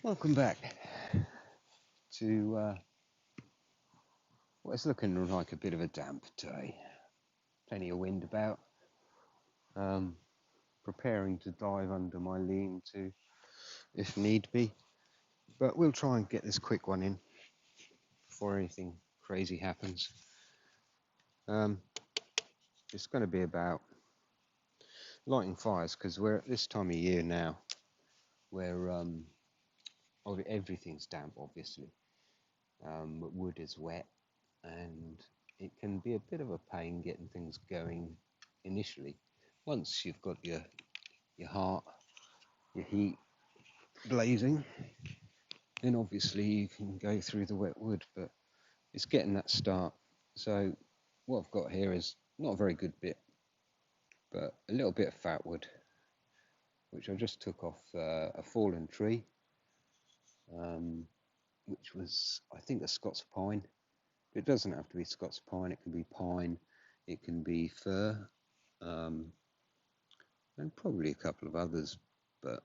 Welcome back to what is looking like a bit of a damp day. Plenty of wind about. Preparing to dive under my lean-to if need be, but we'll try and get this quick one in before anything crazy happens. It's going to be about lighting fires because we're at this time of year now where everything's damp, obviously. Wood is wet, and it can be a bit of a pain getting things going initially. Once you've got your heart, your heat blazing, then obviously you can go through the wet wood, but it's getting that start. So what I've got here is not a very good bit, but a little bit of fat wood, which I just took off a fallen tree, which was, I think, a Scots pine. It doesn't have to be Scots pine, it can be pine, it can be fir, and probably a couple of others, but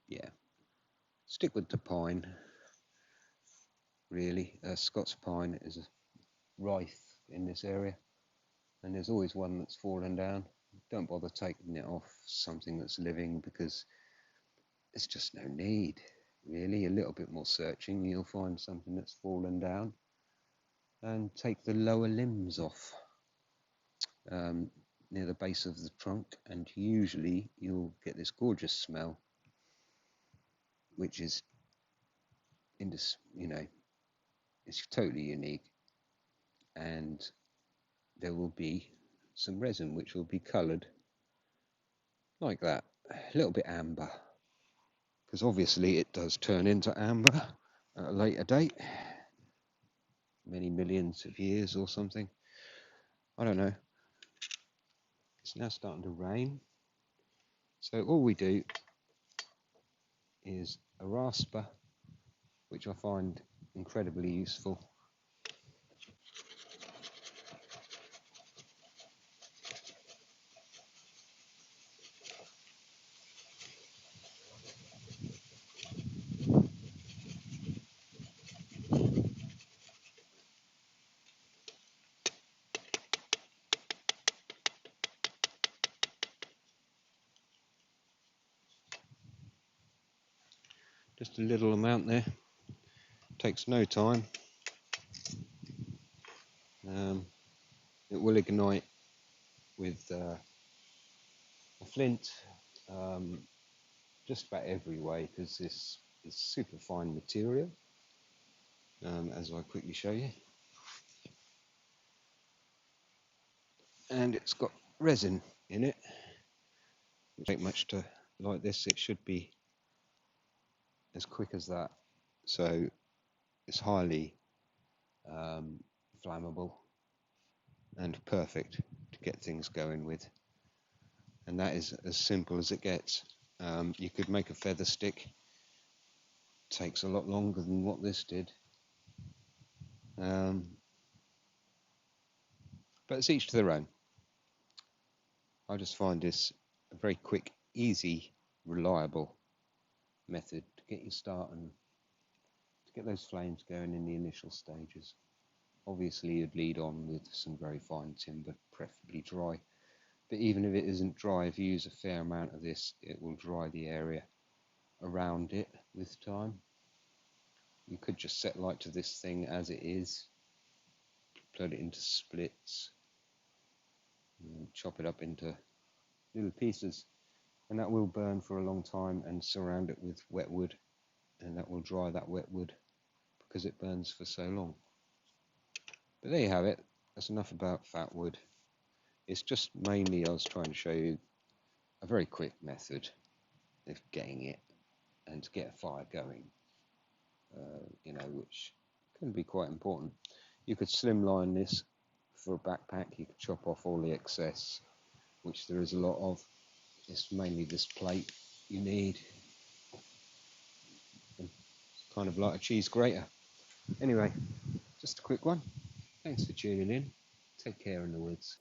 yeah, stick with the pine, really. Scots pine is rife in this area, and there's always one that's fallen down. Don't bother taking it off something that's living because there's just no need, really. A little bit more searching, you'll find something that's fallen down. And take the lower limbs off near the base of the trunk, and usually you'll get this gorgeous smell, which is it's totally unique. And there will be some resin which will be coloured like that, a little bit amber, because obviously it does turn into amber at a later date, many millions of years or something. I don't know. It's now starting to rain, so all we do is a rasper, which I find incredibly useful. Just a little amount there, takes no time. It will ignite with a flint just about every way, because this is super fine material, as I'll quickly show you. And it's got resin in it, which ain't much to light this. It should be as quick as that. So it's highly flammable and perfect to get things going with. And that is as simple as it gets. You could make a feather stick. Takes a lot longer than what this did. But it's each to their own. I just find this a very quick, easy, reliable method to get you started, to get those flames going in the initial stages. Obviously you'd lead on with some very fine timber, preferably dry, but even if it isn't dry, if you use a fair amount of this, it will dry the area around it with time. You could just set light to this thing as it is, put it into splits, and chop it up into little pieces, and that will burn for a long time, and surround it with wet wood, and that will dry that wet wood because it burns for so long. But there you have it. That's enough about fat wood. It's just mainly I was trying to show you a very quick method of getting it and to get a fire going, which can be quite important. You could slimline this for a backpack. You could chop off all the excess, which there is a lot of. It's mainly this plate you need, kind of like a cheese grater. Anyway, just a quick one. Thanks for tuning in. Take care in the woods.